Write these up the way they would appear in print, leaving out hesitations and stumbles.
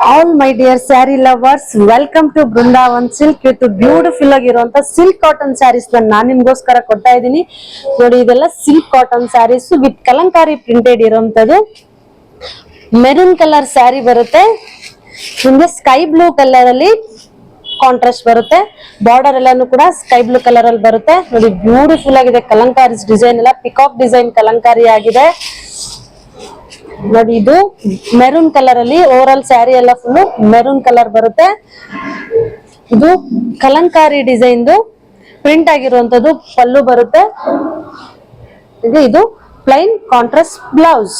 All my dear saree lovers, welcome to Brindavan Silk with beautiful ಆಗಿರುವಂತ silk cotton sarees ನಾನು ನಿಮಗೋಸ್ಕರ ಕೊಡ್ತಾ ಇದ್ದೀನಿ. ನೋಡಿ ಇದೆಲ್ಲ silk cotton sarees with Kalamkari printed ಇರುವಂತದ್ದು. ಮೆರೂನ್ ಕಲರ್ ಸ್ಯಾರಿ ಬರುತ್ತೆ. ನಿಮಗೆ ಸ್ಕೈ ಬ್ಲೂ ಕಲರ್ ಅಲ್ಲಿ ಕಾಂಟ್ರಾಸ್ಟ್ ಬರುತ್ತೆ. ಬಾರ್ಡರ್ ಎಲ್ಲಾನು ಕೂಡ ಸ್ಕೈ ಬ್ಲೂ ಕಲರ್ ಅಲ್ಲಿ ಬರುತ್ತೆ. ನೋಡಿ ಬ್ಯೂಟಿಫುಲ್ ಆಗಿದೆ ಕಲಂಕಾರಿ ಡಿಸೈನ್ ಎಲ್ಲ ಪಿಕಾಕ್ ಡಿಸೈನ್ ಕಲಂಕಾರಿ ಆಗಿದೆ. ನೋಡಿ ಇದು ಮೆರೂನ್ ಕಲರ್ ಅಲ್ಲಿ ಓವರ್ ಆಲ್ ಸ್ಯಾರಿ ಎಲ್ಲ ಫುಲ್ ಮೆರೂನ್ ಕಲರ್ ಬರುತ್ತೆ. ಇದು ಕಲಂಕಾರಿ ಡಿಸೈನ್ ಪ್ರಿಂಟ್ ಆಗಿರುವಂತದ್ದು ಪಲ್ಲು ಬರುತ್ತೆ. ಇದು ಪ್ಲೈನ್ ಕಾಂಟ್ರಾಸ್ಟ್ ಬ್ಲೌಸ್.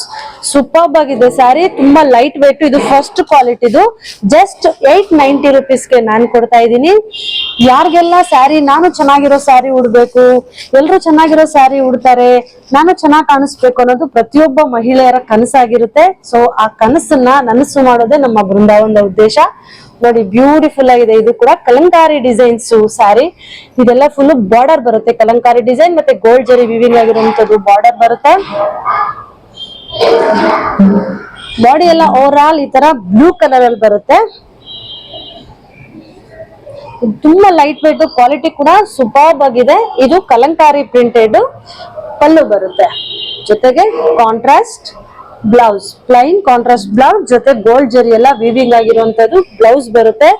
ಸೂಪರ್ಬ್ ಆಗಿದೆ ಸ್ಯಾರಿ, ತುಂಬಾ ಲೈಟ್ ವೇಟ್. ಇದು ಫಸ್ಟ್ ಕ್ವಾಲಿಟಿದು ಜಸ್ಟ್ 890 rupeesಗೆ ನಾನು ಕೊಡ್ತಾ ಇದ್ದೀನಿ. ಯಾರಿಗೆಲ್ಲ ಸ್ಯಾರಿ ನಾನು ಚೆನ್ನಾಗಿರೋ ಸ್ಯಾರಿ ಉಡ್ಬೇಕು, ಎಲ್ರು ಚೆನ್ನಾಗಿರೋ ಸ್ಯಾರಿ ಉಡ್ತಾರೆ, ನಾನು ಚೆನ್ನಾಗಿ ಕಾಣಿಸ್ಬೇಕು ಅನ್ನೋದು ಪ್ರತಿಯೊಬ್ಬ ಮಹಿಳೆಯರ ಕನಸಾಗಿರುತ್ತೆ. ಸೊ ಆ ಕನಸನ್ನ ನನಸು ಮಾಡೋದೇ ನಮ್ಮ ಬೃಂದಾವನದ ಉದ್ದೇಶ. ನೋಡಿ ಬ್ಯೂಟಿಫುಲ್ ಆಗಿದೆ. ಇದು ಕೂಡ ಕಲಂಕಾರಿ ಡಿಸೈನ್ಸ್ ಸ್ಯಾರಿ. ಇದೆಲ್ಲ ಫುಲ್ ಬಾರ್ಡರ್ ಬರುತ್ತೆ, ಕಲಂಕಾರಿ ಡಿಸೈನ್ ಮತ್ತೆ ಗೋಲ್ಡ್ ಜರಿ ವಿವಿಂಗ್ ಆಗಿರುವಂತದ್ದು ಬಾರ್ಡರ್ ಬರುತ್ತೆ. ಬಾಡಿ ಎಲ್ಲ ಓವರ್ ಆಲ್ ಈ ತರ ಬ್ಲೂ ಕಲರ್ ಅಲ್ಲಿ ಬರುತ್ತೆ. ತುಂಬಾ ಲೈಟ್ ವೇಟ್, ಕ್ವಾಲಿಟಿ ಕೂಡ ಸೂಪರ್ಬ್ ಆಗಿದೆ. ಇದು ಕಲಂಕಾರಿ ಪ್ರಿಂಟೆಡ್ ಪಲ್ಲು ಬರುತ್ತೆ, ಜೊತೆಗೆ contrast blouse, plain contrast blouse ಜೊತೆ ಗೋಲ್ಡ್ ಜರಿ ಎಲ್ಲ ವೀವಿಂಗ್ ಆಗಿರುವಂತದ್ದು ಬ್ಲೌಸ್ ಬರುತ್ತೆ.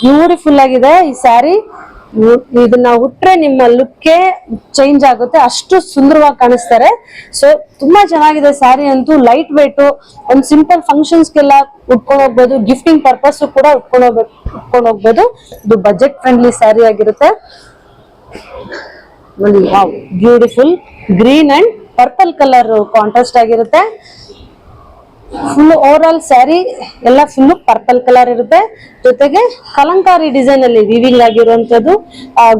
ಬ್ಯೂಟಿಫುಲ್ ಆಗಿದೆ ಈ ಸ್ಯಾರಿ. ಇದನ್ನ ಉಟ್ರೆ ನಿಮ್ಮ ಲುಕ್ ಚೇಂಜ್ ಆಗುತ್ತೆ, ಅಷ್ಟು ಸುಂದರವಾಗಿ ಕಾಣಿಸ್ತಾರೆ. ಸೊ ತುಂಬಾ ಚೆನ್ನಾಗಿದೆ ಸ್ಯಾರಿ ಅಂತೂ. ಲೈಟ್ ವೇಟ್, ಒಂದು ಸಿಂಪಲ್ ಫಂಕ್ಷನ್ಸ್ಗೆಲ್ಲ ಉಟ್ಕೊಂಡು ಹೋಗ್ಬೋದು, ಗಿಫ್ಟಿಂಗ್ ಪರ್ಪಸ್ ಕೂಡ ಉಟ್ಕೊಂಡು ಹೋಗ್ಬೋದು. ಇದು ಬಜೆಟ್ ಫ್ರೆಂಡ್ಲಿ ಸ್ಯಾರಿ ಆಗಿರುತ್ತೆ. Wow, beautiful green and purple colour contrast ಆಗಿರುತ್ತೆ. ಫುಲ್ ಓವರ್ ಆಲ್ ಸ್ಯಾರಿ ಎಲ್ಲ ಫುಲ್ ಪರ್ಪಲ್ ಕಲರ್ ಇರುತ್ತೆ. ಜೊತೆಗೆ ಕಲಂಕಾರಿ ಡಿಸೈನ್ ಅಲ್ಲಿ ವಿವಿಂಗ್ ಆಗಿರುವಂತದ್ದು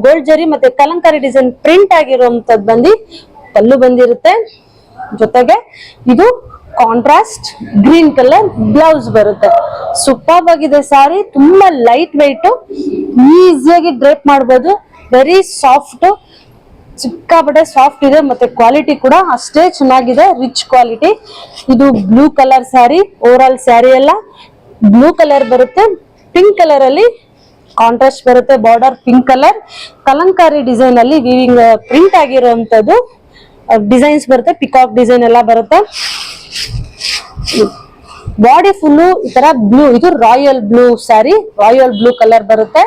ಗೋಲ್ಡ್ ಜರಿ ಮತ್ತೆ ಕಲಂಕಾರಿ ಡಿಸೈನ್ ಪ್ರಿಂಟ್ ಆಗಿರುವಂತದ್ದು ಬಂದು ಪಲ್ಲು ಬಂದಿರುತ್ತೆ. ಜೊತೆಗೆ ಇದು ಕಾಂಟ್ರಾಸ್ಟ್ ಗ್ರೀನ್ ಕಲರ್ ಬ್ಲೌಸ್ ಬರುತ್ತೆ. ಸೂಪರ್ಬ್ ಆಗಿದೆ ಸ್ಯಾರಿ, ತುಂಬಾ ಲೈಟ್ ವೆಯ್ಟ್, ಈಸಿಯಾಗಿ ಡ್ರೇಪ್ ಮಾಡಬಹುದು. ವೆರಿ ಸಾಫ್ಟ್, ಸಿಕ್ಕಾಪಟ್ಟೆ ಸಾಫ್ಟ್ ಇದೆ ಮತ್ತೆ ಕ್ವಾಲಿಟಿ ಕೂಡ ಅಷ್ಟೇ ಚೆನ್ನಾಗಿದೆ, ರಿಚ್ ಕ್ವಾಲಿಟಿ. ಇದು blue colour sari. Over all sari ಎಲ್ಲ ಬ್ಲೂ ಕಲರ್ ಬರುತ್ತೆ. ಪಿಂಕ್ ಕಲರ್ ಅಲ್ಲಿ ಕಾಂಟ್ರಾಸ್ಟ್ ಬರುತ್ತೆ, border pink colour. Kalamkari design ಅಲ್ಲಿ ವಿವಿಂಗ್ ಪ್ರಿಂಟ್ ಆಗಿರುವಂತದ್ದು ಡಿಸೈನ್ಸ್ ಬರುತ್ತೆ, ಪಿಕಾಕ್ ಡಿಸೈನ್ ಎಲ್ಲ ಬರುತ್ತೆ. ಬಾಡಿ ಫುಲ್ ಈ ತರ ಬ್ಲೂ, ಇದು royal blue sari, royal blue colour ಬರುತ್ತೆ.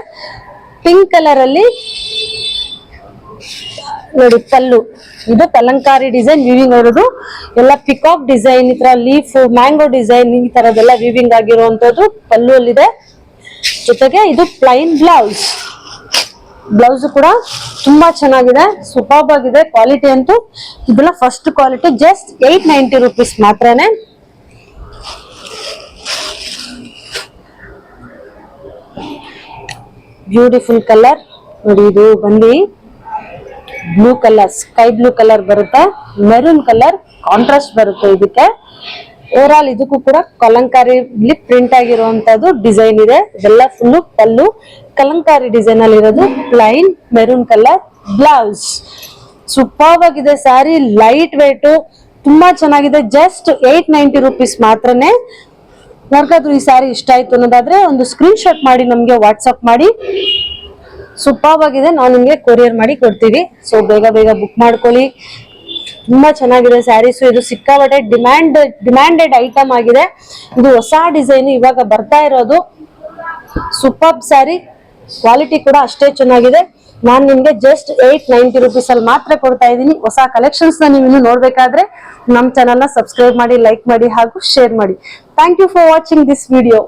ಪಿಂಕ್ ಕಲರ್ ಅಲ್ಲಿ ನೋಡಿ ಪಲ್ಲು, ಇದು ಕಲಂಕಾರಿ ಡಿಸೈನ್ ವಿವಿಂಗ್ ಇರೋದು ಎಲ್ಲ ಪಿಕಾಕ್ ಡಿಸೈನ್, ಈ ತರ ಲೀಫ್, ಮ್ಯಾಂಗೋ ಡಿಸೈನ್, ಈ ತರದೆಲ್ಲ ವಿವಿಂಗ್ ಆಗಿರುವಂತದ್ದು ಪಲ್ಲು ಅಲ್ಲಿದೆ. ಜೊತೆಗೆ ಇದು ಪ್ಲೈನ್ ಬ್ಲೌಸ್. ಬ್ಲೌಸ್ ಕೂಡ ತುಂಬಾ ಚೆನ್ನಾಗಿದೆ, ಸೂಪರ್ಬ್ ಆಗಿದೆ. ಕ್ವಾಲಿಟಿ ಅಂತೂ ಇದೆಲ್ಲ ಫಸ್ಟ್ ಕ್ವಾಲಿಟಿ. ಜಸ್ಟ್ 890 rupees ಮಾತ್ರನೇ. ಬ್ಯೂಟಿಫುಲ್ ಕಲರ್ ನೋಡಿ. ಇದು ಬಂದು blue colour, sky blue colour ಬರುತ್ತೆ. ಮೆರೂನ್ ಕಲರ್ ಕಾಂಟ್ರಾಸ್ಟ್ ಬರುತ್ತೆ ಇದಕ್ಕೆ. ಓವರ್ ಆಲ್ ಇದಕ್ಕೂ ಕೂಡ ಕಲಂಕಾರಿ ಪ್ರಿಂಟ್ ಆಗಿರುವಂತದ್ದು ಡಿಸೈನ್ ಇದೆ. ಇದೆಲ್ಲ ಫುಲ್ ಪಲ್ಲು ಕಲಂಕಾರಿ ಡಿಸೈನ್ ಅಲ್ಲಿ ಇರೋದು. Plain maroon colour blouse. Superb ಆಗಿದೆ ಸ್ಯಾರಿ, ಲೈಟ್ ವೇಟ್, ತುಂಬಾ ಚೆನ್ನಾಗಿದೆ. ಜಸ್ಟ್ 890 rupees ಮಾತ್ರನೇ. ಯಾರಿಗಾದ್ರೂ ಈ ಸ್ಯಾರಿ ಇಷ್ಟ ಆಯ್ತು ಅನ್ನೋದಾದ್ರೆ ಒಂದು ಸ್ಕ್ರೀನ್ ಶಾಟ್ ಮಾಡಿ ನಮ್ಗೆ ವಾಟ್ಸಪ್ ಮಾಡಿ. ಸೂಪರ್ಬ್ ಆಗಿದೆ, ನಾವು ನಿಮ್ಗೆ ಕೊರಿಯರ್ ಮಾಡಿ ಕೊಡ್ತೀವಿ. ಸೊ ಬೇಗ ಬೇಗ ಬುಕ್ ಮಾಡ್ಕೊಳ್ಳಿ. ತುಂಬಾ ಚೆನ್ನಾಗಿದೆ ಸ್ಯಾರೀಸ್. ಇದು ಸಿಕ್ಕಾಪಟ್ಟೆ ಡಿಮ್ಯಾಂಡೆಡ್ ಐಟಮ್ ಆಗಿದೆ. ಇದು ಹೊಸ ಡಿಸೈನ್ ಇವಾಗ ಬರ್ತಾ ಇರೋದು. ಸೂಪರ್ಬ್ ಸ್ಯಾರಿ, ಕ್ವಾಲಿಟಿ ಕೂಡ ಅಷ್ಟೇ ಚೆನ್ನಾಗಿದೆ. ನಾನು ನಿಮ್ಗೆ ಜಸ್ಟ್ 890 rupees ಅಲ್ಲಿ ಮಾತ್ರ ಕೊಡ್ತಾ ಇದ್ದೀನಿ. ಹೊಸ ಕಲೆಕ್ಷನ್ಸ್ ನೀವು ಇನ್ನು ನೋಡ್ಬೇಕಾದ್ರೆ ನಮ್ಮ ಚಾನಲ್ ನ ಸಬ್ಸ್ಕ್ರೈಬ್ ಮಾಡಿ, ಲೈಕ್ ಮಾಡಿ ಹಾಗೂ ಶೇರ್ ಮಾಡಿ. Thank you for watching this video.